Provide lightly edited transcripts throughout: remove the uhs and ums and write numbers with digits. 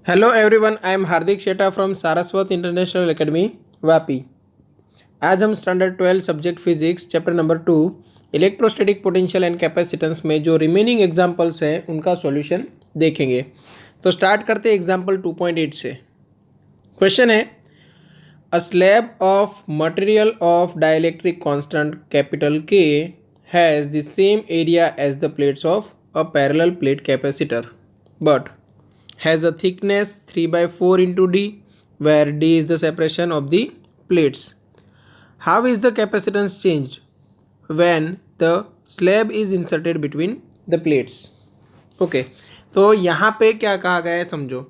Hello everyone, I am Hardik Sheta from Saraswat international academy Vapi. आज हम standard 12 subject physics chapter number 2 electrostatic potential and capacitance में जो remaining examples हैं उनका सॉल्यूशन देखेंगे। तो स्टार्ट करते हैं एग्जांपल 2.8 से। क्वेश्चन है, a slab of material of dielectric constant capital K has the same area as the plates of a parallel plate capacitor but has a thickness 3 by 4 into D, where D is the separation of the plates. How is the capacitance changed when the slab is inserted between the plates? Okay, तो यहाँ पे क्या कहा गया है समझो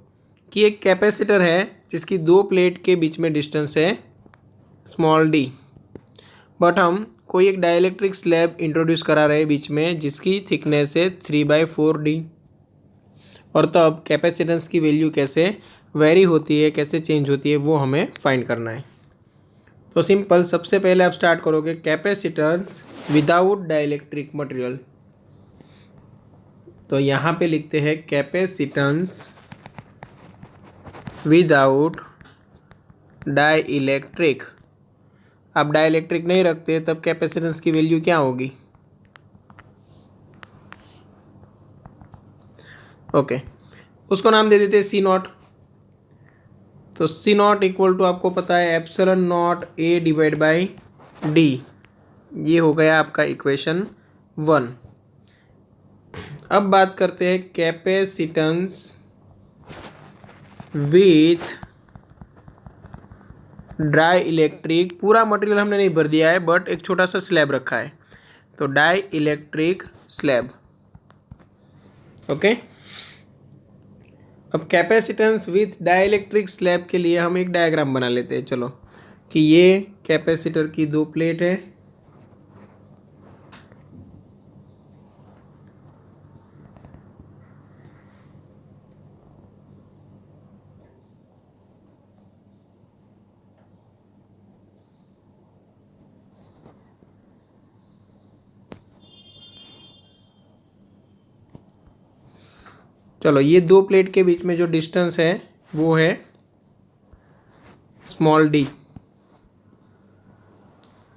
कि एक कैपेसिटर है जिसकी दो प्लेट के बीच में डिस्टेंस है स्मॉल डी, बट हम कोई एक डाइलेक्ट्रिक स्लैब इंट्रोड्यूस करा रहे हैं बीच में जिसकी थिकनेस है 3/4D। और तब कैपेसिटेंस की वैल्यू कैसे वेरी होती है, कैसे चेंज होती है, वो हमें फाइंड करना है। तो सिंपल, सबसे पहले आप स्टार्ट करोगे कैपेसिटेंस विदाउट डाइलेक्ट्रिक मटेरियल। तो यहाँ पे लिखते हैं कैपेसिटेंस विदाउट डाइलेक्ट्रिक। आप डाइलेक्ट्रिक नहीं रखते तब कैपेसिटेंस की वैल्यू क्या होगी? ओके, उसको नाम दे देते हैं सी नॉट। तो सी नॉट इक्वल टू आपको पता है epsilon not a divide by D. ये हो गया आपका इक्वेशन 1। अब बात करते हैं कैपेसिटेंस विथ डाई इलेक्ट्रिक। पूरा मटेरियल हमने नहीं भर दिया है बट एक छोटा सा स्लैब रखा है, तो डाई इलेक्ट्रिक स्लैब। ओके, अब कैपेसिटेंस विथ डाइलेक्ट्रिक स्लैब के लिए हम एक डायग्राम बना लेते हैं। चलो कि ये कैपेसिटर की दो प्लेट है, चलो ये दो प्लेट के बीच में जो डिस्टेंस है वो है small d.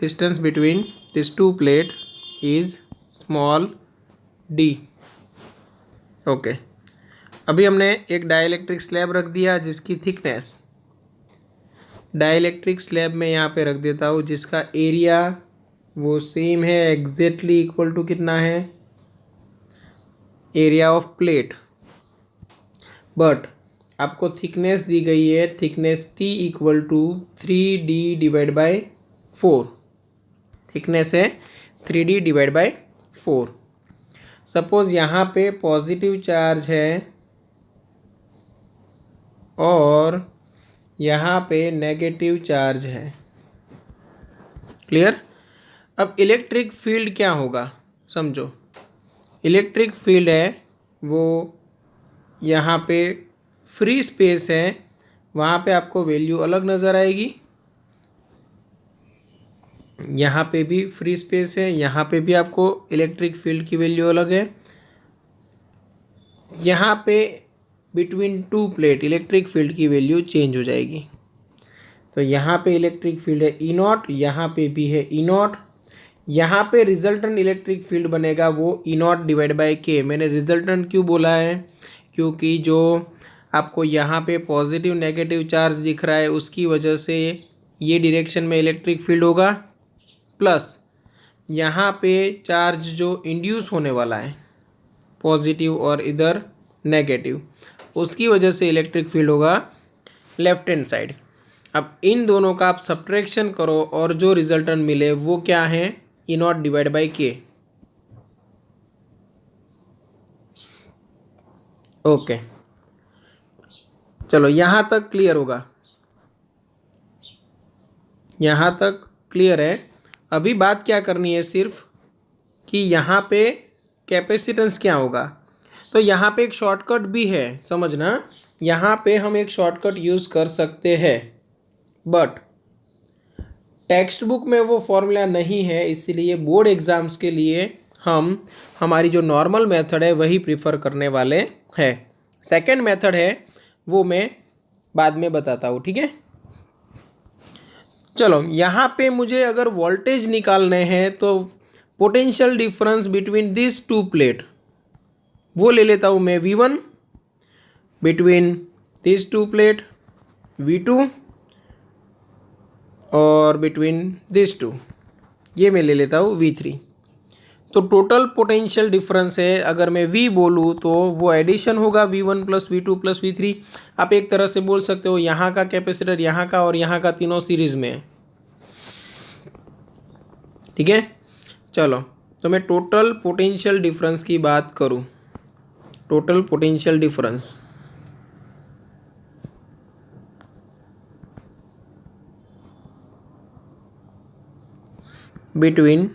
Distance between this two plate is small d. Okay, अभी हमने एक डाइलेक्ट्रिक स्लैब रख दिया जिसकी थिकनेस, डाइलेक्ट्रिक स्लैब में यहाँ पे रख देता हूँ जिसका एरिया वो सेम है, एग्जैक्टली इक्वल टू कितना है, एरिया ऑफ प्लेट। बट आपको थिकनेस दी गई है, thickness T equal to 3D divide by 4। Thickness है 3D डिवाइड बाई 4। सपोज यहाँ पे पॉजिटिव चार्ज है और यहाँ पे नेगेटिव चार्ज है। क्लियर? अब इलेक्ट्रिक फील्ड क्या होगा समझो। इलेक्ट्रिक फील्ड है वो यहाँ पे फ्री स्पेस है, वहाँ पे आपको वैल्यू अलग नज़र आएगी। यहाँ पे भी फ्री स्पेस है, यहाँ पे भी आपको इलेक्ट्रिक फील्ड की वैल्यू अलग है। यहाँ पे between two plate electric field की वैल्यू चेंज हो जाएगी। तो यहाँ पे इलेक्ट्रिक फील्ड है ई नॉट, यहाँ पे भी है ई नॉट। यहाँ पे रिजल्टेंट इलेक्ट्रिक फील्ड बनेगा वो ई नॉट डिवाइड बाई के। मैंने रिजल्टेंट क्यों बोला है? क्योंकि जो आपको यहाँ पे पॉजिटिव नेगेटिव चार्ज दिख रहा है उसकी वजह से ये डायरेक्शन में इलेक्ट्रिक फील्ड होगा, प्लस यहाँ पे चार्ज जो इंड्यूस होने वाला है पॉजिटिव और इधर नेगेटिव, उसकी वजह से इलेक्ट्रिक फील्ड होगा लेफ्ट हैंड साइड। अब इन दोनों का आप सब्ट्रैक्शन करो और जो रिजल्टेंट मिले वो क्या है, ई नॉट डिवाइड बाई के। ओके, चलो यहाँ तक क्लियर होगा, यहाँ तक क्लियर है। अभी बात क्या करनी है सिर्फ कि यहाँ पे कैपेसिटेंस क्या होगा। तो यहाँ पे एक शॉर्टकट भी है, समझना। यहाँ पे हम एक शॉर्टकट यूज़ कर सकते हैं बट टेक्स्ट बुक में वो फॉर्मूला नहीं है, इसलिए बोर्ड एग्ज़ाम्स के लिए हम हमारी जो नॉर्मल मेथड है वही प्रीफर करने वाले हैं। सेकंड मेथड है वो मैं बाद में बताता हूँ, ठीक है। चलो यहाँ पे मुझे अगर वोल्टेज निकालने हैं तो potential difference between this two plate वो ले लेता हूँ मैं V1, between this two plate V2, और बिटवीन दिस टू ये मैं ले लेता हूँ V3। तो टोटल पोटेंशियल डिफरेंस है, अगर मैं V बोलूँ तो वो एडिशन होगा V1 plus V2 plus V3। आप एक तरह से बोल सकते हो यहाँ का कैपेसिटर यहाँ का और यहाँ का तीनों सीरीज में है, ठीक है। चलो तो मैं टोटल पोटेंशियल डिफरेंस की बात करूँ, total potential difference between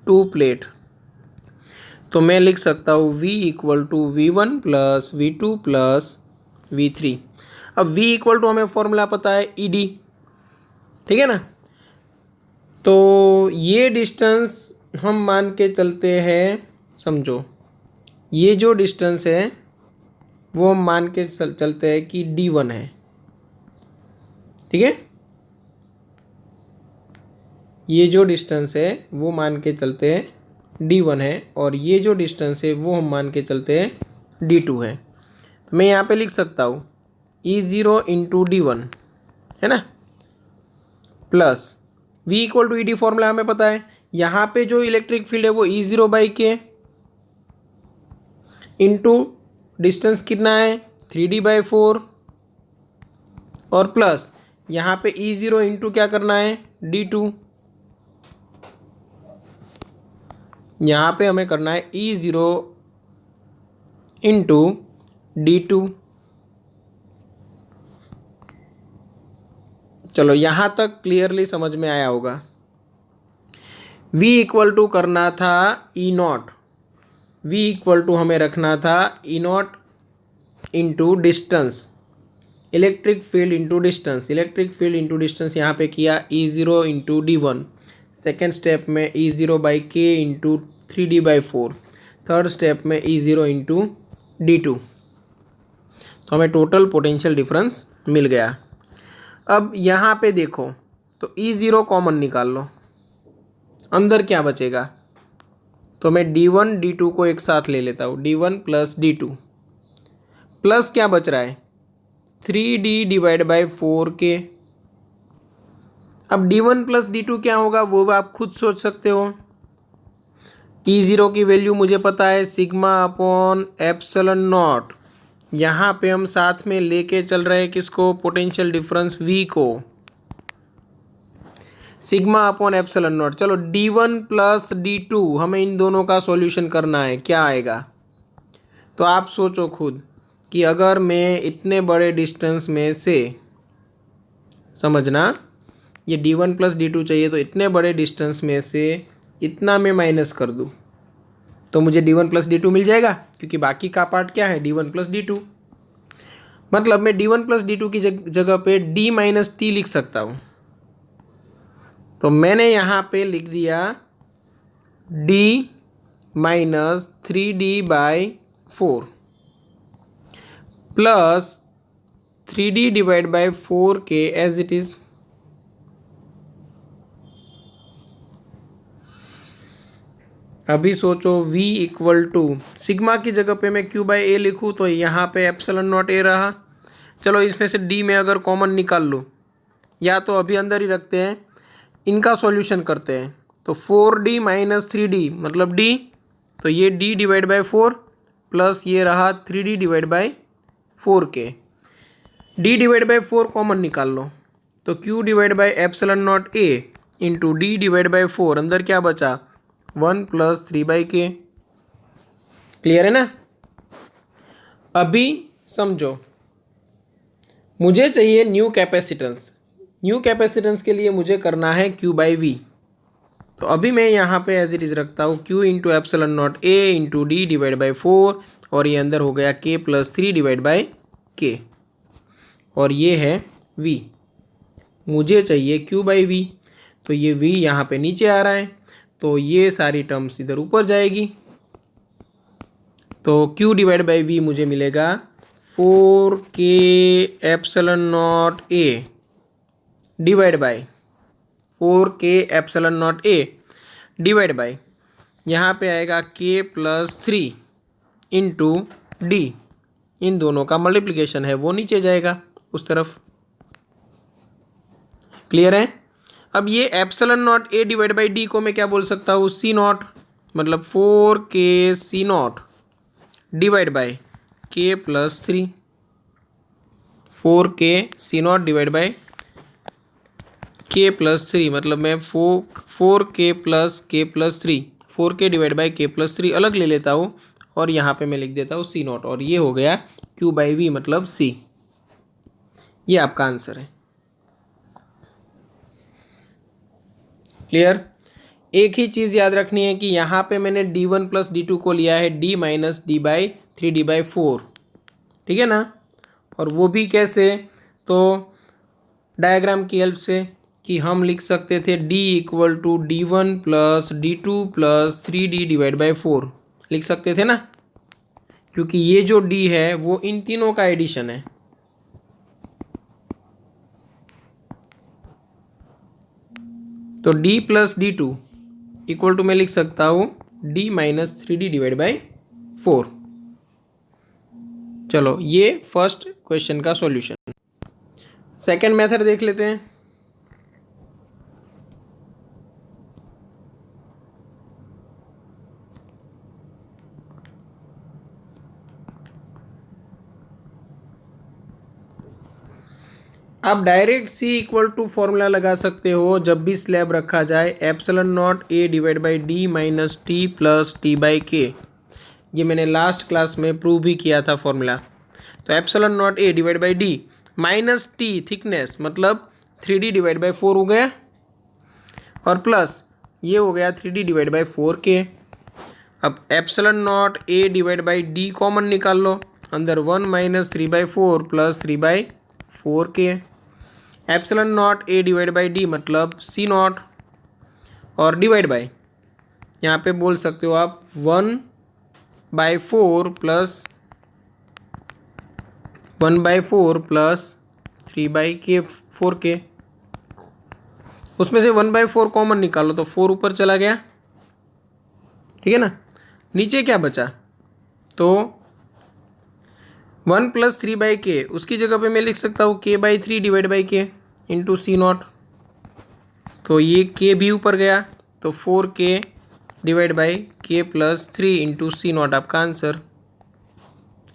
two plate, तो मैं लिख सकता हूँ V equal to V1 plus V2 plus V3। अब V इक्वल टू हमें फॉर्मूला पता है ED, ठीक है ना। तो ये डिस्टेंस हम मान के चलते हैं, समझो ये जो डिस्टेंस है वो हम मान के चलते हैं कि D1 है, ठीक है। ये जो डिस्टेंस है वो मान के चलते हैं D1 है, और ये जो डिस्टेंस है वो हम मान के चलते हैं D2 है। तो मैं यहाँ पे लिख सकता हूँ E0 इंटू D1, है ना, plus V equal to ED formula हमें पता है। यहाँ पे जो इलेक्ट्रिक फील्ड है वो E0 बाई के इंटू डिस्टेंस कितना है 3D/4, और प्लस यहाँ पे E0 इंटू क्या करना है D2, यहाँ पे हमें करना है E0 इंटू D2। चलो यहाँ तक क्लियरली समझ में आया होगा। V इक्वल टू करना था E0, V इक्वल टू हमें रखना था E0 into distance, electric field into distance, electric field into distance यहाँ पे किया E0 into D1। Second step में E0 बाई के इंटू 3D/4, थर्ड स्टेप में E0 इंटू D2। तो हमें टोटल पोटेंशियल डिफरेंस मिल गया। अब यहाँ पे देखो तो E0 कॉमन निकाल लो, अंदर क्या बचेगा, तो मैं D1 D2 को एक साथ ले लेता हूँ, D1 प्लस D2, प्लस क्या बच रहा है 3D/4 अब D1 प्लस D2 क्या होगा वो आप खुद सोच सकते हो। E0 की वैल्यू मुझे पता है सिग्मा अपॉन एप्सिलॉन नॉट, यहाँ पे हम साथ में लेके चल रहे हैं किसको, पोटेंशियल डिफरेंस V को, सिग्मा अपॉन एप्सिलॉन नॉट। चलो D1 प्लस D2 हमें इन दोनों का सॉल्यूशन करना है, क्या आएगा। तो आप सोचो खुद कि अगर मैं इतने बड़े डिस्टेंस में से, समझना ये D1 प्लस D2 चाहिए, तो इतने बड़े डिस्टेंस में से इतना मैं माइनस कर दूँ तो मुझे D1 प्लस D2 मिल जाएगा, क्योंकि बाकी का पार्ट क्या है D1 प्लस D2। मतलब मैं D1 प्लस D2 की जगह पे D माइनस T लिख सकता हूँ। तो मैंने यहाँ पे लिख दिया D minus 3D/4 plus 3D/4 के एज इट इज़। अभी सोचो V इक्वल टू सिग्मा की जगह पे मैं Q/A लिखूँ तो यहाँ पे एप्सिलॉन नॉट A रहा। चलो इसमें से D में अगर कॉमन निकाल लूँ, या तो अभी अंदर ही रखते हैं, इनका सॉल्यूशन करते हैं। तो 4D माइनस 3D मतलब D, तो ये D/4 प्लस ये रहा 3D/4 के, D/4 कॉमन निकाल लो तो Q/एप्सिलॉन नॉट A इंटू D/4, अंदर क्या बचा 1 प्लस 3/K। क्लियर है ना। अभी समझो मुझे चाहिए न्यू कैपेसिटेंस, न्यू कैपेसिटेंस के लिए मुझे करना है Q/V। तो अभी मैं यहाँ पे एज इट इज़ रखता हूँ Q into epsilon naught A into D/4, और ये अंदर हो गया K प्लस 3/K, और ये है V। मुझे चाहिए Q/V, तो ये V यहाँ पे नीचे आ रहा है, तो ये सारी टर्म्स इधर ऊपर जाएगी। तो Q/V मुझे मिलेगा 4k epsilon not a divide by 4k epsilon not a divide by यहाँ पे आएगा k प्लस 3 इंटू डी। इन दोनों का मल्टीप्लिकेशन है वो नीचे जाएगा उस तरफ। क्लियर है। अब ये epsilon not a divide by D को मैं क्या बोल सकता हूँ, सी नॉट, मतलब 4k C naught divide by K plus 3। 4k C naught divide by K plus 3, मतलब मैं 4k plus K plus 3, 4k divide by K plus 3 अलग ले लेता हूँ और यहाँ पे मैं लिख देता हूँ सी नॉट, और ये हो गया q बाई वी मतलब c। ये आपका आंसर है। क्लियर। एक ही चीज़ याद रखनी है कि यहाँ पे मैंने d1 प्लस d2 को लिया है d minus D by 3d/4, ठीक है ना। और वो भी कैसे, तो डायग्राम की हेल्प से, कि हम लिख सकते थे d equal to d1 plus d2 plus 3d divide by 4 लिख सकते थे ना, क्योंकि ये जो d है वो इन तीनों का एडिशन है। तो d plus d2 equal to मैं लिख सकता हूँ d minus 3d divide by 4। चलो ये फर्स्ट क्वेश्चन का सॉल्यूशन। सेकंड मेथड देख लेते हैं। आप direct c equal to formula लगा सकते हो जब भी स्लैब रखा जाए, epsilon naught a divide by d minus t plus t by k. ये मैंने लास्ट क्लास में प्रूव भी किया था फॉर्मूला। तो epsilon naught a divide by d minus T thickness मतलब 3d डिवाइड बाई 4 हो गया, और प्लस ये हो गया 3d डिवाइड बाई 4k। अब epsilon naught a divide by D common निकाल लो, अंदर 1 minus 3/4 plus 3/4k। Epsilon naught a divide by D मतलब सी नॉट, और डिवाइड बाई यहाँ पे बोल सकते हो आप 1/4 प्लस 1/4 प्लस 3/4k। उसमें से 1/4 कॉमन निकालो तो 4 ऊपर चला गया, ठीक है ना। नीचे क्या बचा, तो 1 प्लस 3/k, उसकी जगह पे मैं लिख सकता हूँ k/3 डिवाइड बाई के इंटू सी नॉट। तो ये k भी ऊपर गया, तो 4k divide by K plus 3 into C not आपका आंसर,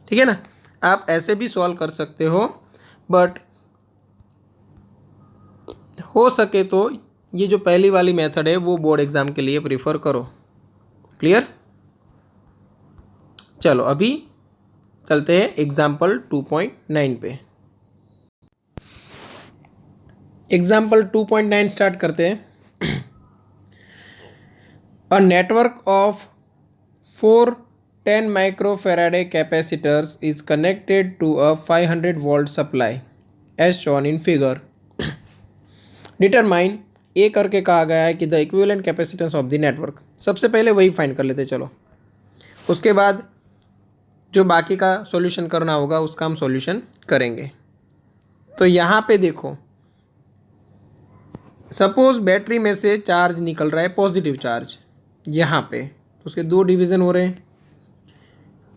ठीक है ना। आप ऐसे भी सॉल्व कर सकते हो, बट हो सके तो ये जो पहली वाली मेथड है वो बोर्ड एग्जाम के लिए प्रीफर करो। क्लियर। चलो अभी चलते हैं एग्जाम्पल 2.9 पे। एग्जाम्पल 2.9 स्टार्ट करते हैं। A network of 4 10 microfarad capacitors is connected to a 500 volt supply as shown in figure. Determine ए करके कहा गया है कि the equivalent capacitance of the network. सबसे पहले वही फाइंड कर लेते चलो, उसके बाद जो बाकी का सॉल्यूशन करना होगा उसका हम सॉल्यूशन करेंगे। तो यहाँ पे देखो, सपोज बैटरी में से चार्ज निकल रहा है, पॉजिटिव चार्ज यहाँ पे, उसके 2 डिवीज़न हो रहे हैं।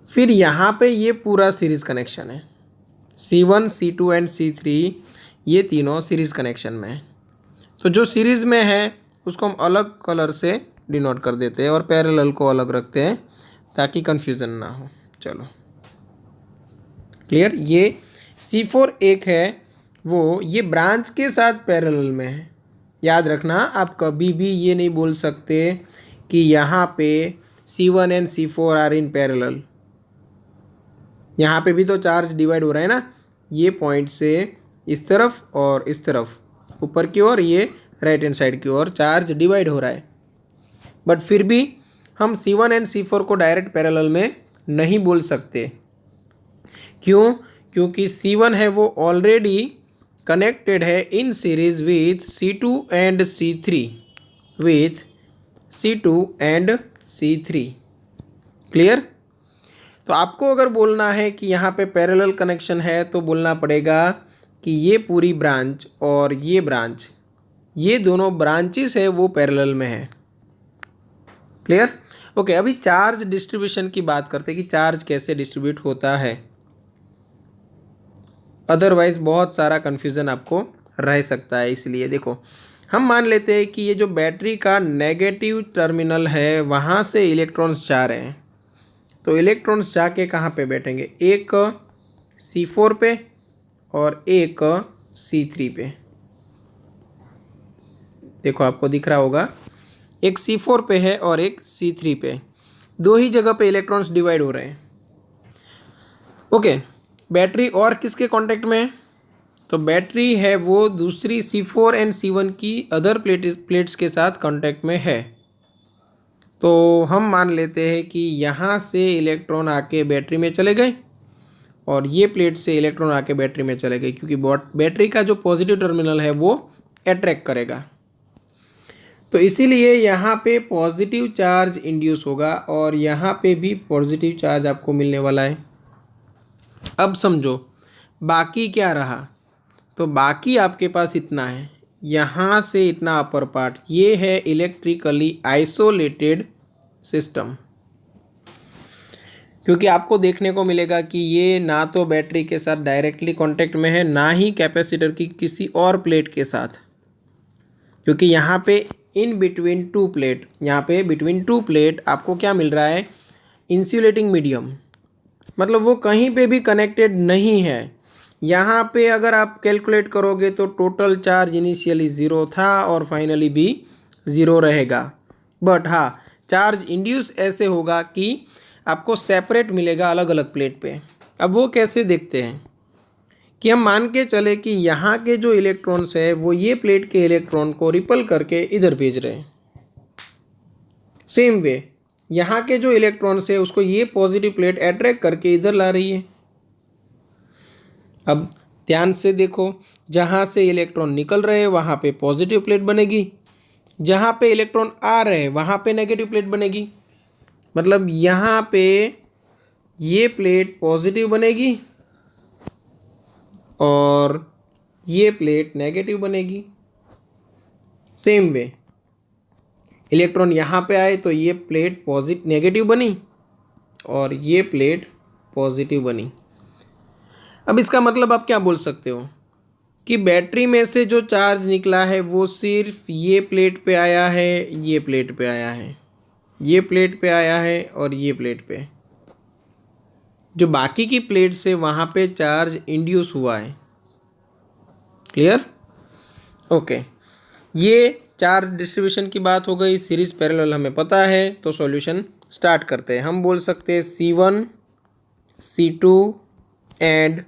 फिर यहाँ पे ये पूरा सीरीज़ कनेक्शन है, C1 C2 एंड C3 ये तीनों सीरीज़ कनेक्शन में है। तो जो सीरीज़ में है उसको हम अलग कलर से डिनोट कर देते हैं और पैरेलल को अलग रखते हैं ताकि कन्फ्यूज़न ना हो। चलो क्लियर। ये C4 एक है, वो ये ब्रांच के साथ पैरेलल में है। याद रखना, आप कभी भी ये नहीं बोल सकते कि यहाँ पे C1 and C4 are in parallel. यहाँ पे भी तो चार्ज डिवाइड हो रहा है ना, ये पॉइंट से इस तरफ और इस तरफ ऊपर की ओर, ये राइट हैंड साइड की ओर चार्ज डिवाइड हो रहा है। बट फिर भी हम C1 एंड C4 को डायरेक्ट पैरेलल में नहीं बोल सकते। क्यों? क्योंकि C1 है वो ऑलरेडी कनेक्टेड है इन series with C2 and C3, with C2 and C3। Clear. तो आपको अगर बोलना है कि यहाँ पे पैरेलल कनेक्शन है तो बोलना पड़ेगा कि ये पूरी ब्रांच और ये ब्रांच, ये दोनों ब्रांचेस है वो पैरेलल में है। क्लियर? ओके, अभी चार्ज डिस्ट्रीब्यूशन की बात करते हैं कि चार्ज कैसे डिस्ट्रीब्यूट होता है, अदरवाइज बहुत सारा कन्फ्यूज़न आपको रह सकता है। इसलिए देखो, हम मान लेते हैं कि ये जो बैटरी का नेगेटिव टर्मिनल है वहाँ से इलेक्ट्रॉन्स जा रहे हैं, तो इलेक्ट्रॉन्स जाके कहाँ पे बैठेंगे, एक C4 पे और एक C3 पे। देखो आपको दिख रहा होगा, एक C4 पे है और एक C3 पे, दो ही जगह पे इलेक्ट्रॉन्स डिवाइड हो रहे हैं। ओके, बैटरी और किसके कांटेक्ट में है, तो बैटरी है वो दूसरी C4 एंड C1 की अदर प्लेट्स के साथ कांटेक्ट में है। तो हम मान लेते हैं कि यहाँ से इलेक्ट्रॉन आके बैटरी में चले गए और ये प्लेट से इलेक्ट्रॉन आके बैटरी में चले गए, क्योंकि बैटरी का जो पॉजिटिव टर्मिनल है वो अट्रैक्ट करेगा। तो इसीलिए यहाँ पे पॉजिटिव चार्ज इंड्यूस होगा और यहाँ पे भी पॉजिटिव चार्ज आपको मिलने वाला है। अब समझो बाकी क्या रहा, तो बाकी आपके पास इतना है, यहाँ से इतना अपर पार्ट, ये है इलेक्ट्रिकली आइसोलेटेड सिस्टम। क्योंकि आपको देखने को मिलेगा कि ये ना तो बैटरी के साथ डायरेक्टली कांटेक्ट में है, ना ही कैपेसिटर की किसी और प्लेट के साथ, क्योंकि यहाँ पे इन बिटवीन टू प्लेट, यहाँ पे बिटवीन टू प्लेट आपको क्या मिल रहा है, इंसुलेटिंग मीडियम, मतलब वो कहीं पे भी कनेक्टेड नहीं है। यहाँ पे अगर आप कैलकुलेट करोगे तो टोटल चार्ज इनिशियली ज़ीरो था और फाइनली भी ज़ीरो रहेगा, बट हाँ चार्ज इंड्यूस ऐसे होगा कि आपको सेपरेट मिलेगा अलग अलग प्लेट पे। अब वो कैसे देखते हैं कि हम मान के चले कि यहाँ के जो इलेक्ट्रॉन्स है वो ये प्लेट के इलेक्ट्रॉन को रिपल करके इधर भेज रहे हैं, सेम वे यहाँ के जो इलेक्ट्रॉन्स है उसको ये पॉजिटिव प्लेट अट्रैक्ट करके इधर ला रही है। अब ध्यान से देखो, जहाँ से इलेक्ट्रॉन निकल रहे हैं वहाँ पे पॉजिटिव प्लेट बनेगी, जहाँ पे इलेक्ट्रॉन आ रहे हैं वहाँ पे नेगेटिव प्लेट बनेगी। मतलब यहाँ पे ये प्लेट पॉजिटिव बनेगी और ये प्लेट नेगेटिव बनेगी। सेम वे इलेक्ट्रॉन यहाँ पे आए तो ये प्लेट नेगेटिव बनी और ये प्लेट पॉजिटिव बनी। अब इसका मतलब आप क्या बोल सकते हो कि बैटरी में से जो चार्ज निकला है वो सिर्फ ये प्लेट पे आया है, ये प्लेट पे आया है, ये प्लेट पे आया है और ये प्लेट पे, जो बाकी की प्लेट से वहाँ पे चार्ज इंड्यूस हुआ है। क्लियर? ओके, ये चार्ज डिस्ट्रीब्यूशन की बात हो गई। सीरीज पैरेलल हमें पता है, तो सॉल्यूशन स्टार्ट करते हैं। हम बोल सकते हैं C1, C2 and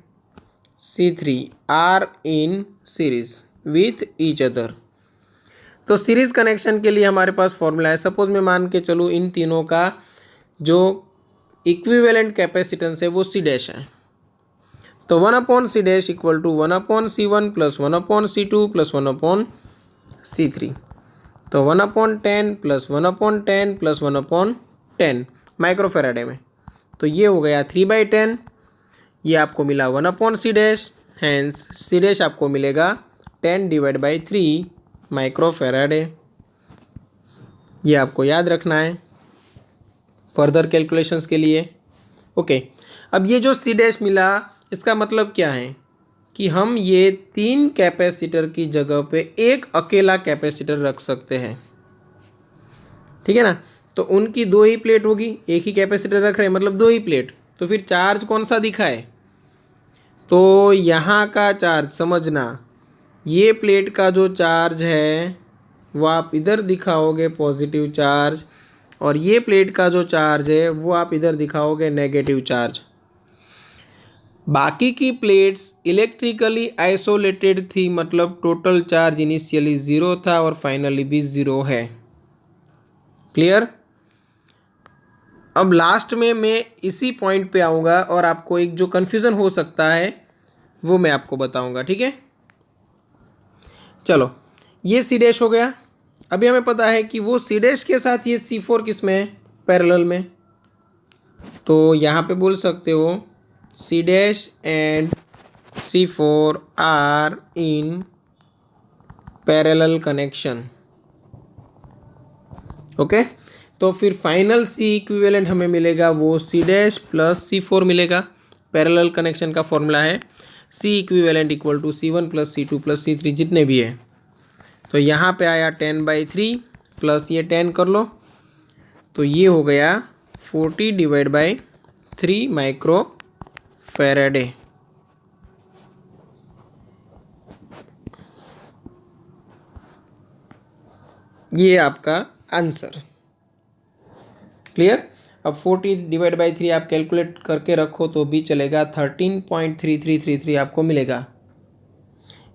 C3 are in series with each other. तो सीरीज कनेक्शन के लिए हमारे पास फॉर्मूला है। सपोज मैं मान के चलूँ इन तीनों का जो इक्विवेलेंट कैपेसिटेंस है वो C डैश है, तो 1/C dash equal to 1/C1 plus 1/C2 plus 1/C3, तो 1/10 प्लस 1/10 प्लस 1/10 माइक्रोफेराडे में, तो ये हो गया 3/10। ये आपको मिला 1/C dash, hence C dash आपको मिलेगा 10/3 माइक्रोफेराडे। ये आपको याद रखना है फर्दर कैलकुलेशंस के लिए। ओके, अब ये जो C डैश मिला इसका मतलब क्या है कि हम ये 3 कैपेसिटर की जगह पे एक अकेला कैपेसिटर रख सकते हैं। ठीक है ना, तो उनकी 2 ही प्लेट होगी, एक ही कैपेसिटर रख रहे हैं मतलब 2 ही प्लेट, तो फिर चार्ज कौन सा दिखा है, तो यहाँ का चार्ज समझना, ये प्लेट का जो चार्ज है वो आप इधर दिखाओगे पॉजिटिव चार्ज, और ये प्लेट का जो चार्ज है वो आप इधर दिखाओगे नेगेटिव चार्ज। बाकी की प्लेट्स इलेक्ट्रिकली आइसोलेटेड थी, मतलब टोटल चार्ज इनिशियली ज़ीरो था और फाइनली भी ज़ीरो है। क्लियर? अब लास्ट में मैं इसी पॉइंट पे आऊँगा और आपको एक जो कन्फ्यूज़न हो सकता है वो मैं आपको बताऊँगा। ठीक है, चलो ये C डैश हो गया। अभी हमें पता है कि वो C डैश के साथ ये C4 किस में है, पैरेलल में, तो यहाँ पे बोल सकते हो C dash and C4 are in parallel connection. Okay, तो फिर फाइनल C इक्विवेलेंट हमें मिलेगा वो C डैश प्लस C4 मिलेगा। पैरेलल कनेक्शन का फॉर्मूला है C equivalent equal to C1 plus C2 plus C3 जितने भी है। तो यहाँ पे आया 10/3 प्लस ये 10 कर लो, तो ये हो गया 40/3 माइक्रो फैराडे। ये आपका आंसर। क्लियर। अब 40/3 आप कैलकुलेट करके रखो तो भी चलेगा, 13.3333 आपको मिलेगा।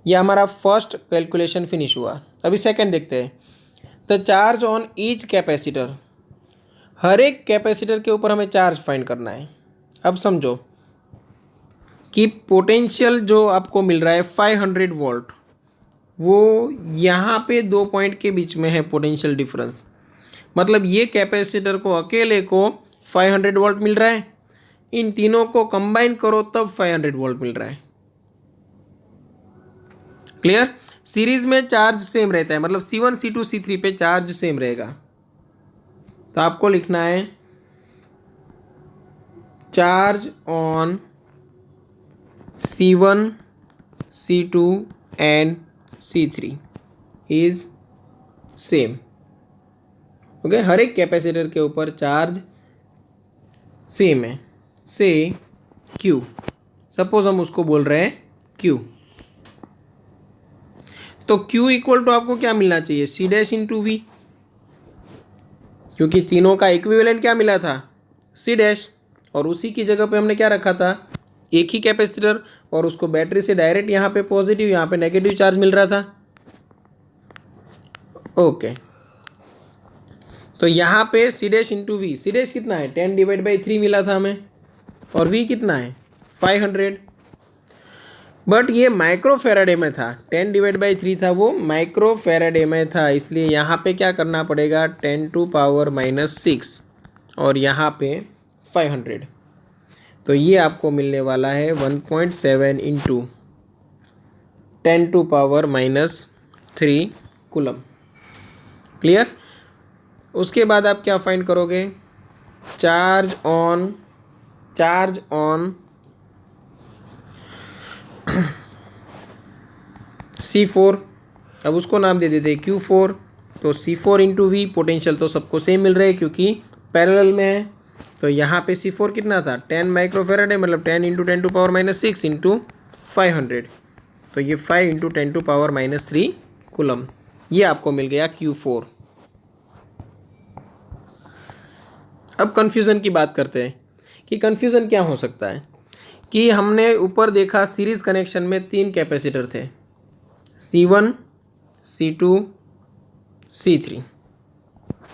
यह हमारा फर्स्ट कैलकुलेशन फिनिश हुआ। अभी सेकंड देखते हैं। The charge on each capacitor, हर एक कैपेसिटर के ऊपर हमें चार्ज फाइंड करना है। अब समझो कि पोटेंशियल जो आपको मिल रहा है 500 वोल्ट, वो यहाँ पे 2 पॉइंट के बीच में है पोटेंशियल डिफरेंस। मतलब ये कैपेसिटर को अकेले को 500 वोल्ट मिल रहा है, इन तीनों को कंबाइन करो तब 500 वोल्ट मिल रहा है। क्लियर। सीरीज में चार्ज सेम रहता है, मतलब C1 C2 C3 पे चार्ज सेम रहेगा। तो आपको लिखना है charge on C1 C2 and C3 is same. Okay, हर एक कैपेसिटर के ऊपर चार्ज सेम है। से Q, सपोज हम उसको बोल रहे हैं Q, तो Q इक्वल टू आपको क्या मिलना चाहिए, C डैश इंटू V, क्योंकि तीनों का इक्विवेलेंट क्या मिला था, C डैश, और उसी की जगह पे हमने क्या रखा था, एक ही कैपेसिटर, और उसको बैटरी से डायरेक्ट यहाँ पे पॉजिटिव यहाँ पे नेगेटिव चार्ज मिल रहा था। ओके, तो यहाँ पे C dash into V, C dash कितना है 10/3 मिला था हमें, और V कितना है 500, बट ये माइक्रो फेराडे में था। 10/3 था, वो माइक्रो फेराडे में था, इसलिए यहाँ पे क्या करना पड़ेगा 10⁻⁻⁶ और यहाँ पे 500। तो ये आपको मिलने वाला है 1.7 इंटू 10⁻⁻3 कूलम। क्लियर। उसके बाद आप क्या फाइंड करोगे, चार्ज ऑन C4, अब उसको नाम दे देते Q4। तो C4 इंटू V, पोटेंशियल तो सबको सेम मिल रहे हैं क्योंकि पैरेलल में है। तो यहाँ पे C4 कितना था 10 माइक्रोफेराड है, मतलब 10 इंटू 10⁻⁻6 इंटू 500, तो ये 5 इंटू 10⁻⁻3 कूलम। ये आपको मिल गया Q4। अब कन्फ्यूज़न की बात करते हैं कि कन्फ्यूज़न क्या हो सकता है, कि हमने ऊपर देखा सीरीज़ कनेक्शन में 3 कैपेसिटर थे, C1 C2 C3,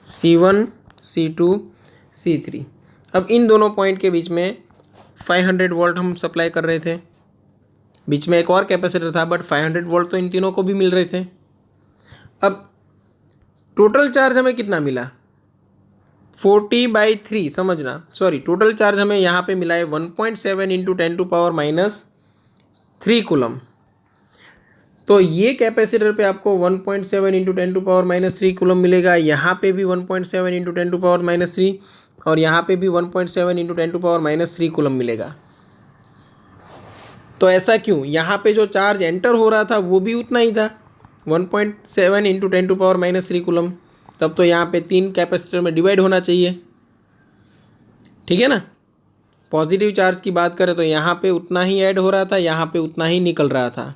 C1 C2 C3। अब इन दोनों पॉइंट के बीच में 500 वोल्ट हम सप्लाई कर रहे थे, बीच में एक और कैपेसिटर था, बट 500 वोल्ट तो इन तीनों को भी मिल रहे थे। अब टोटल चार्ज हमें कितना मिला 40/3, समझना, सॉरी, टोटल चार्ज हमें यहाँ पे मिला है 1.7 इंटू 10⁻³ कूलम। तो ये कैपेसिटर पे आपको 1.7 इंटू 10⁻³ कूलम मिलेगा, यहाँ पे भी 1.7 इंटू 10⁻³ और यहाँ पे भी 1.7 इंटू 10⁻³ कूलम मिलेगा। तो ऐसा क्यों, यहाँ पे जो चार्ज एंटर हो रहा था वो भी उतना ही था 1.7 इंटू 10⁻³ कूलम, तब तो यहाँ पे 3 कैपेसिटर में डिवाइड होना चाहिए, ठीक है ना। पॉजिटिव चार्ज की बात करें तो यहाँ पे उतना ही ऐड हो रहा था, यहाँ पे उतना ही निकल रहा था।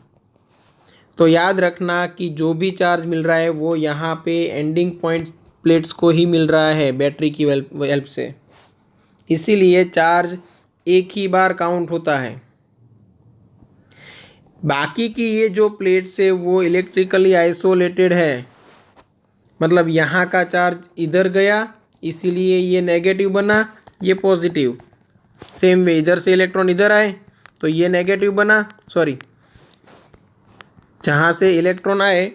तो याद रखना कि जो भी चार्ज मिल रहा है वो यहाँ पे एंडिंग पॉइंट प्लेट्स को ही मिल रहा है बैटरी की हेल्प से, इसीलिए चार्ज एक ही बार काउंट होता है। बाकी की ये जो प्लेट्स है वो इलेक्ट्रिकली आइसोलेटेड है, मतलब यहाँ का चार्ज इधर गया इसीलिए ये नेगेटिव बना, ये पॉजिटिव। सेम वे इधर से इलेक्ट्रॉन इधर आए तो ये नेगेटिव बना, सॉरी, जहाँ से इलेक्ट्रॉन आए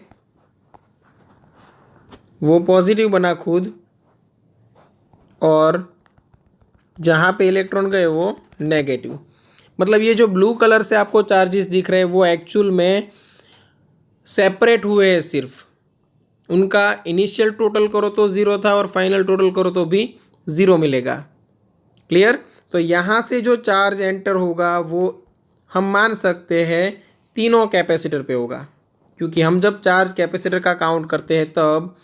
वो पॉजिटिव बना खुद, और जहाँ पे इलेक्ट्रॉन गए वो नेगेटिव। मतलब ये जो ब्लू कलर से आपको चार्जेस दिख रहे हैं वो एक्चुअल में सेपरेट हुए हैं, सिर्फ उनका इनिशियल टोटल करो तो ज़ीरो था और फाइनल टोटल करो तो भी ज़ीरो मिलेगा। क्लियर। तो यहाँ से जो चार्ज एंटर होगा वो हम मान सकते हैं तीनों कैपेसिटर पे होगा, क्योंकि हम जब चार्ज कैपेसिटर का काउंट करते हैं तब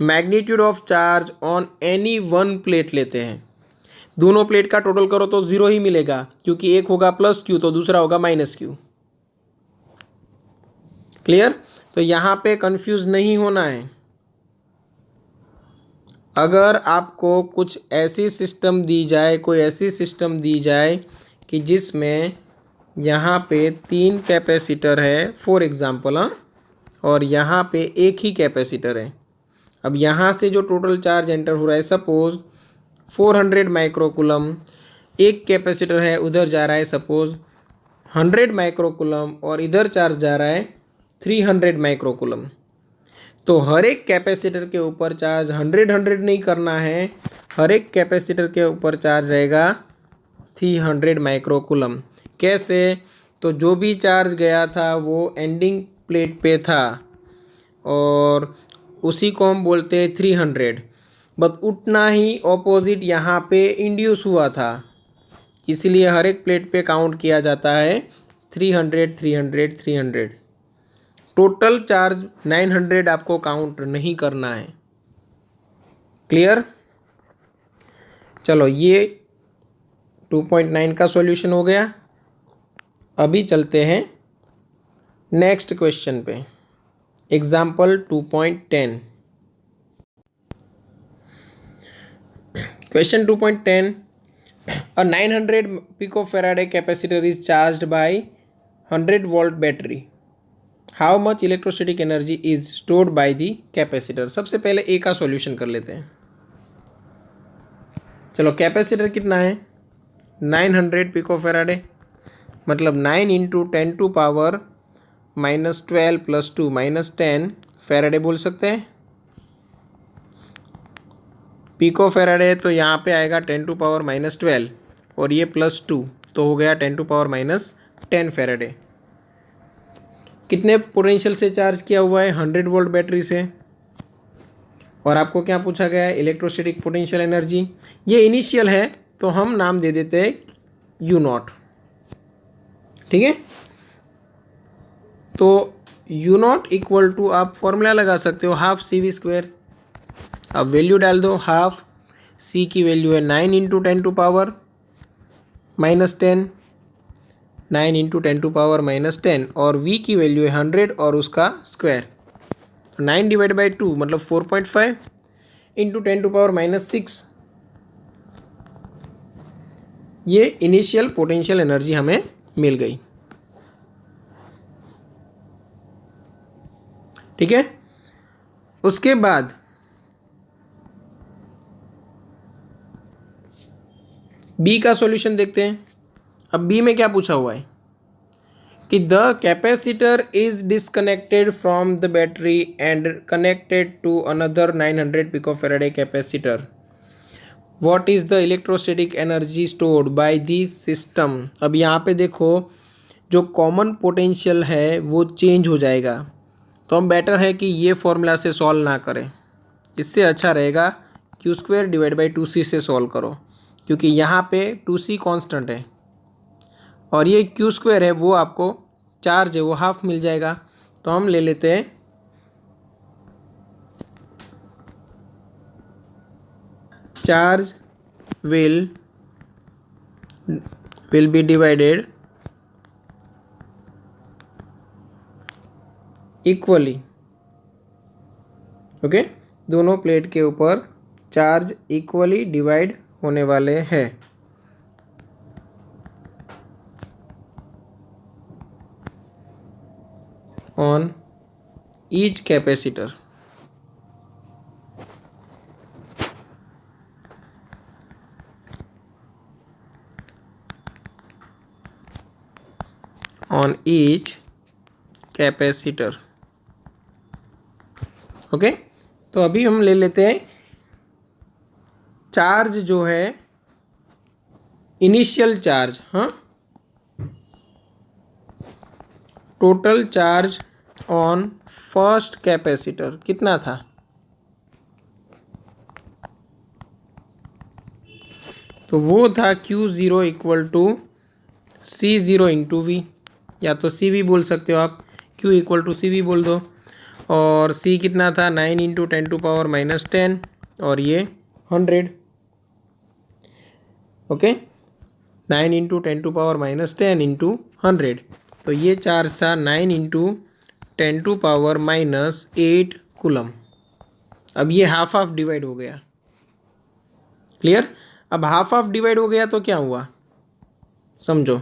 magnitude of charge on any one plate लेते हैं। दोनों प्लेट का टोटल करो तो ज़ीरो ही मिलेगा, क्योंकि एक होगा प्लस क्यू तो दूसरा होगा माइनस क्यू। क्लियर। तो यहाँ पे कंफ्यूज नहीं होना है। अगर आपको कुछ ऐसी सिस्टम दी जाए, कोई ऐसी सिस्टम दी जाए कि जिसमें यहाँ पे 3 कैपेसिटर है फॉर एग्ज़ाम्पल, हाँ, और यहाँ पे एक ही कैपेसिटर है। अब यहाँ से जो टोटल चार्ज एंटर हो रहा है सपोज़ 400 माइक्रोकुलम, एक कैपेसिटर है उधर जा रहा है सपोज़ 100 माइक्रोकुलम और इधर चार्ज जा रहा है 300 माइक्रोकुलम। तो हर एक कैपेसिटर के ऊपर चार्ज 100 नहीं करना है, हर एक कैपेसिटर के ऊपर चार्ज रहेगा 300 माइक्रोकुलम। कैसे? तो जो भी चार्ज गया था वो एंडिंग प्लेट पे था और उसी को हम बोलते हैं 300, बस उतना ही ऑपोजिट यहाँ पे इंड्यूस हुआ था, इसलिए हर एक प्लेट पे काउंट किया जाता है 300 300 300। टोटल चार्ज 900 आपको काउंट नहीं करना है। क्लियर। चलो ये 2.9 का सॉल्यूशन हो गया। अभी चलते हैं नेक्स्ट क्वेश्चन पे। Example 2.10। Question 2.10, a 900 picofarad capacitor is charged by 100 volt battery. How much electrostatic energy is stored by the capacitor. सबसे पहले ए का सॉल्यूशन कर लेते हैं। चलो कैपेसिटर कितना है 900 पिकोफेराडे, मतलब 9 into 10 to power -12 plus 2 -10 farad बोल सकते हैं। पिकोफेराडे तो यहाँ पे आएगा 10 टू पावर -12 और ये +2 तो हो गया 10 टू पावर -10 फेराडे। कितने पोटेंशियल से चार्ज किया हुआ है 100 वोल्ट बैटरी से। और आपको क्या पूछा गया है इलेक्ट्रोस्टैटिक पोटेंशियल एनर्जी। ये इनिशियल है तो हम नाम दे देते हैं U0। ठीक है। तो U0 इक्वल टू आप फॉर्मूला लगा सकते हो हाफ CV²। अब वैल्यू डाल दो, हाफ C की वैल्यू है 9 into 10 to power -10, 9 into 10 to power -10 और V की वैल्यू है 100 और उसका स्क्वायर। 9 डिवाइड बाई 2 मतलब 4.5 इंटू 10 टू पावर -6। ये इनिशियल पोटेंशियल एनर्जी हमें मिल गई। ठीक है। उसके बाद बी का सॉल्यूशन देखते हैं। अब बी में क्या पूछा हुआ है कि the capacitor is disconnected from the battery and connected to another 900 picofarad capacitor. What is the electrostatic energy stored by this system. अब यहाँ पे देखो जो कॉमन पोटेंशियल है वो चेंज हो जाएगा, तो हम बेटर है कि ये फॉर्मूला से सॉल्व ना करें। इससे अच्छा रहेगा Q² डिवाइड बाई 2C से सॉल्व करो, क्योंकि यहाँ पे 2C कांस्टेंट है और ये Q² है वो आपको चार्ज है वो हाफ मिल जाएगा। तो हम ले लेते हैं charge will be divided equally. Okay, दोनों प्लेट के ऊपर चार्ज इक्वली डिवाइड होने वाले हैं। On each capacitor. On each capacitor. Okay, तो अभी हम ले लेते हैं चार्ज जो है इनिशियल चार्ज, हाँ, total charge on first capacitor कितना था? तो वो था Q0 equal to C0 into we, या तो सी वी बोल सकते हो आप, Q equal to C V बोल दो। और C कितना था? 9 इंटू 10⁻⁻10 और ये 100। Okay, 9 into 10⁻⁻10 into 100। तो ये चार्ज था 9 इंटू 10⁻⁻8 कूलम। अब ये हाफ हाफ डिवाइड हो गया। क्लियर? अब हाफ हाफ डिवाइड हो गया तो क्या हुआ समझो।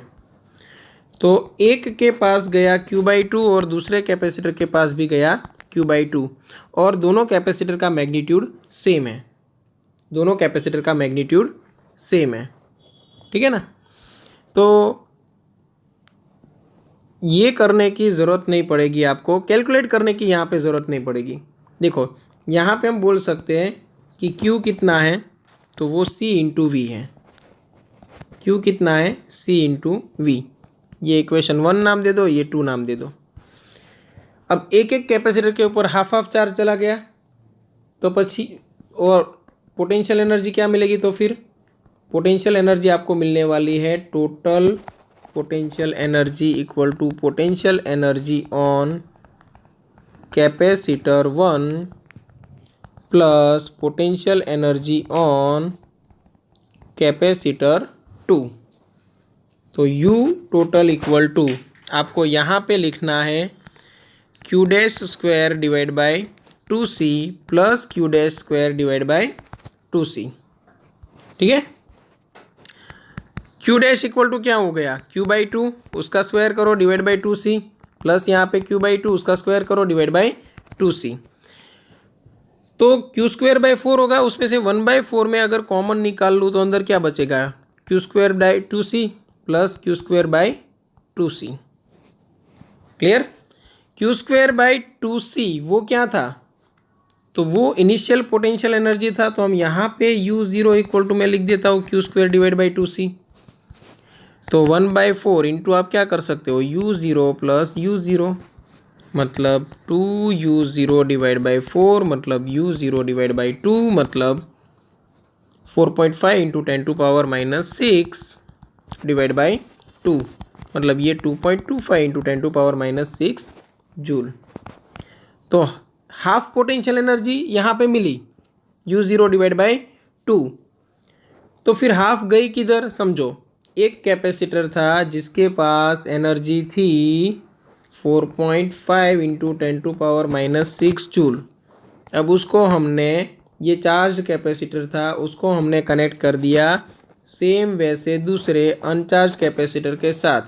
तो एक के पास गया Q/2 और दूसरे कैपेसिटर के पास भी गया Q/2 और दोनों कैपेसिटर का मैग्नीट्यूड सेम है। दोनों कैपेसिटर का मैग्नीट्यूड सेम है, ठीक है ना। तो ये करने की ज़रूरत नहीं पड़ेगी आपको, कैलकुलेट करने की यहाँ पे ज़रूरत नहीं पड़ेगी। देखो यहाँ पे हम बोल सकते हैं कि Q कितना है, तो वो C इंटू वी है। Q कितना है? C into V. ये इक्वेशन 1 नाम दे दो, ये 2 नाम दे दो। अब एक एक कैपेसिटर के ऊपर हाफ हाफ चार्ज चला गया तो पछी और पोटेंशियल एनर्जी क्या मिलेगी? तो फिर पोटेंशियल एनर्जी आपको मिलने वाली है total potential energy equal to potential energy on capacitor 1 plus potential energy on capacitor 2। तो U टोटल इक्वल टू आपको यहाँ पे लिखना है Q dash square divide by 2C plus Q dash square divide by 2C, ठीक है। Q dash equal to क्या हो गया? Q/2 उसका स्क्वायर करो डिवाइड बाई 2C प्लस यहाँ पे Q/2 उसका स्क्वायर करो डिवाइड बाई 2C। तो Q²/4 होगा, उसमें से 1/4 में अगर कॉमन निकाल लूँ तो अंदर क्या बचेगा? Q²/2C plus Q²/2C। Clear? Q²/2C वो क्या था? तो वो इनिशियल पोटेंशियल एनर्जी था। तो हम यहाँ पे U0 इक्वल टू मैं लिख देता हूँ Q² डिवाइड बाई 2C। तो 1/4 इंटू आप क्या कर सकते हो? U0 प्लस U0 मतलब 2U0 डिवाइड बाई 4 मतलब U0 डिवाइड बाई 2 मतलब 4.5 इंटू 10⁻⁻6 डिवाइड बाई 2 मतलब ये 2.25 इंटू 10⁻⁻6 जूल। तो हाफ पोटेंशियल एनर्जी यहाँ पे मिली U0 डिवाइड बाई 2। तो फिर हाफ गई किधर समझो। एक कैपेसिटर था जिसके पास एनर्जी थी 4.5 इंटू 10⁻⁻6 जूल। अब उसको हमने, ये चार्ज कैपेसिटर था उसको हमने कनेक्ट कर दिया सेम वैसे दूसरे अनचार्ज कैपेसिटर के साथ।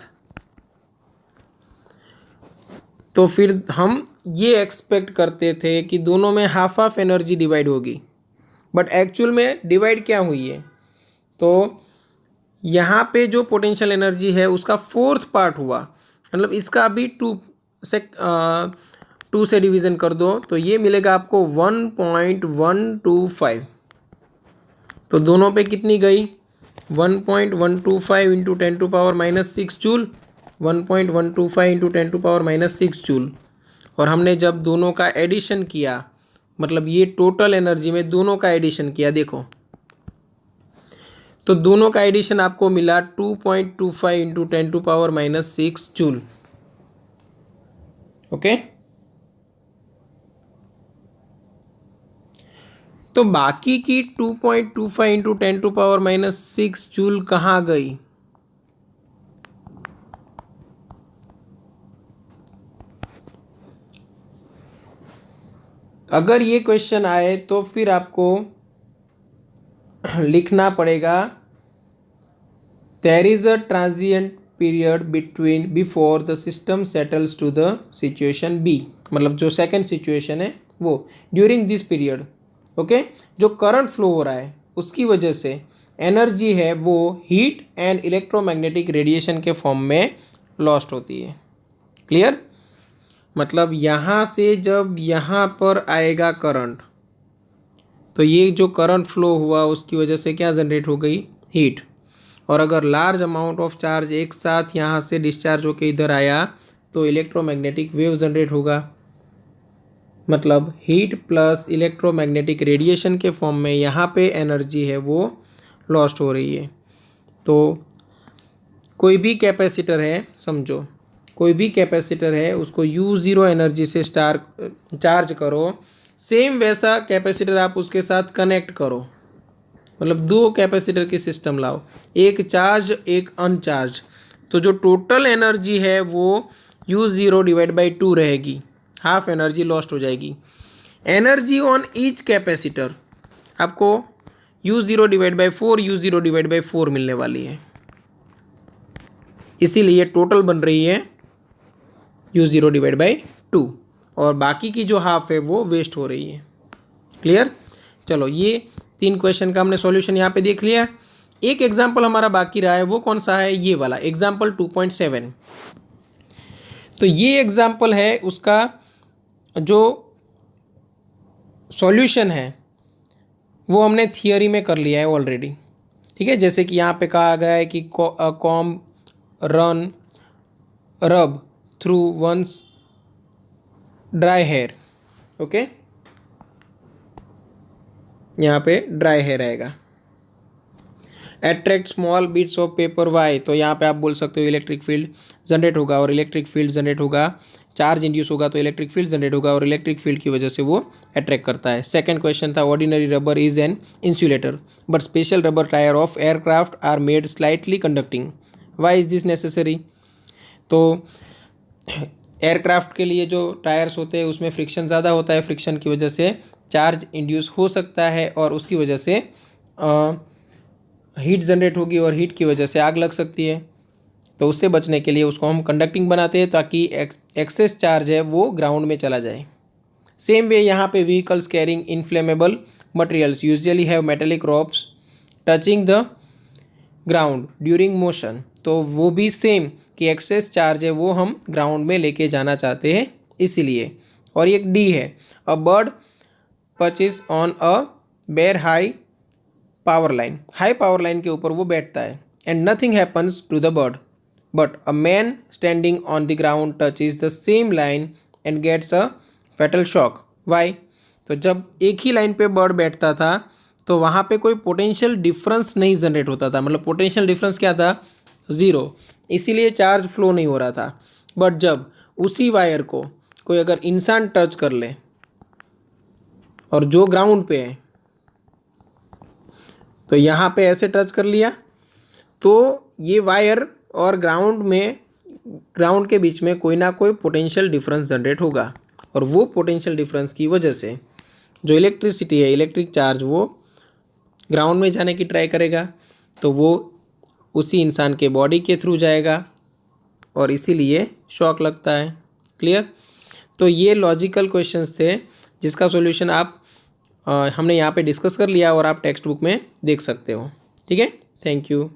तो फिर हम ये एक्सपेक्ट करते थे कि दोनों में हाफ हाफ एनर्जी डिवाइड होगी, बट एक्चुअल में डिवाइड क्या हुई है? तो यहाँ पे जो पोटेंशियल एनर्जी है उसका 4th पार्ट हुआ, मतलब इसका अभी 2 से डिवीज़न कर दो तो ये मिलेगा आपको 1.125। तो दोनों पे कितनी गई? 1.125 इंटू 10⁻⁻6 जूल, 1.125 इंटू 10⁻⁻6 जूल। और हमने जब दोनों का एडिशन किया, मतलब ये टोटल एनर्जी में दोनों का एडिशन किया, देखो तो दोनों का एडिशन आपको मिला 2.25 इंटू 10⁻⁻6 जूल। ओके, तो बाकी की 2.25 इंटू 10⁻⁻6 जूल कहाँ गई? अगर ये क्वेश्चन आए तो फिर आपको लिखना पड़ेगा there is a transient period between before the system settles to the situation B, मतलब जो सेकंड सिचुएशन है वो ड्यूरिंग दिस पीरियड। ओके, जो करंट फ्लो हो रहा है उसकी वजह से एनर्जी है वो हीट एंड इलेक्ट्रोमैग्नेटिक रेडिएशन के फॉर्म में लॉस्ट होती है। क्लियर? मतलब यहाँ से जब यहाँ पर आएगा करंट तो ये जो करंट फ्लो हुआ उसकी वजह से क्या जनरेट हो गई? हीट। और अगर लार्ज अमाउंट ऑफ चार्ज एक साथ यहाँ से डिस्चार्ज होकर इधर आया तो इलेक्ट्रोमैग्नेटिक वेव जनरेट होगा। मतलब हीट प्लस इलेक्ट्रोमैग्नेटिक रेडिएशन के फॉर्म में यहाँ पे एनर्जी है वो लॉस्ट हो रही है। तो कोई भी कैपेसिटर है, समझो कोई भी कैपेसिटर है, उसको U0 एनर्जी से चार्ज करो, सेम वैसा कैपेसिटर आप उसके साथ कनेक्ट करो। मतलब दो कैपेसिटर की सिस्टम लाओ, एक चार्ज एक अनचार्ज, तो जो टोटल एनर्जी है वो U0 डिवाइड बाई 2 रहेगी, हाफ एनर्जी लॉस्ट हो जाएगी। एनर्जी ऑन ईच कैपेसिटर आपको U0 divide by 4 U0 divide by 4 मिलने वाली है, इसीलिए टोटल बन रही है U0 डिवाइड बाई 2 और बाकी की जो हाफ है वो वेस्ट हो रही है। क्लियर? चलो ये 3 क्वेश्चन का हमने सॉल्यूशन यहाँ पे देख लिया। एक एग्जाम्पल हमारा बाकी रहा है, वो कौन सा है? ये वाला एग्जाम्पल 2.7। तो ये एग्जाम्पल है, उसका जो सॉल्यूशन है वो हमने थियोरी में कर लिया है ऑलरेडी। ठीक है, जैसे कि यहाँ पे कहा गया है कि comb run rub through one's dry hair. Okay, यहाँ पे ड्राई हेयर आएगा। Attract small bits of paper why, तो यहाँ पे आप बोल सकते हो इलेक्ट्रिक फील्ड जनरेट होगा, और इलेक्ट्रिक फील्ड जनरेट होगा, चार्ज इंड्यूस होगा तो इलेक्ट्रिक फील्ड जनरेट होगा, और इलेक्ट्रिक फील्ड की वजह से वो अट्रैक्ट करता है। सेकंड क्वेश्चन था ordinary rubber is an insulator but special rubber tyre of aircraft are made slightly conducting, why is this necessary. तो एयरक्राफ्ट के लिए जो टायर्स होते हैं उसमें फ्रिक्शन ज़्यादा होता है, फ्रिक्शन की वजह से चार्ज इंड्यूस हो सकता है और उसकी वजह से हीट जनरेट होगी और हीट की वजह से आग लग सकती है। तो उससे बचने के लिए उसको हम कंडक्टिंग बनाते हैं ताकि एक्सेस चार्ज है वो ग्राउंड में चला जाए। सेम वे यहाँ पे vehicles carrying inflammable materials usually have metallic rods touching the ground during motion, तो वो भी सेम कि एक्सेस चार्ज है वो हम ग्राउंड में लेके जाना चाहते हैं इसीलिए। और एक डी है, a bird perches on a bare high power line, high power line के ऊपर वो बैठता है and nothing happens to the bird but a man standing on the ground touches the same line and gets a fatal shock, why. तो जब एक ही line पे bird बैठता था तो वहाँ पे कोई पोटेंशियल डिफरेंस नहीं जनरेट होता था, मतलब पोटेंशियल डिफरेंस क्या था? ज़ीरो, इसीलिए चार्ज फ्लो नहीं हो रहा था। बट जब उसी वायर को कोई अगर इंसान टच कर ले और जो ग्राउंड पे है, तो यहाँ पे ऐसे टच कर लिया तो ये वायर और ग्राउंड के बीच में कोई ना कोई पोटेंशियल डिफरेंस जनरेट होगा, और वो पोटेंशियल डिफरेंस की वजह से जो इलेक्ट्रिसिटी है, इलेक्ट्रिक चार्ज, वो ग्राउंड में जाने की ट्राई करेगा, तो वो उसी इंसान के बॉडी के थ्रू जाएगा और इसीलिए शॉक लगता है। क्लियर? तो ये लॉजिकल क्वेश्चंस थे जिसका सॉल्यूशन आप हमने यहाँ पे डिस्कस कर लिया और आप टेक्स्ट बुक में देख सकते हो। ठीक है, थैंक यू।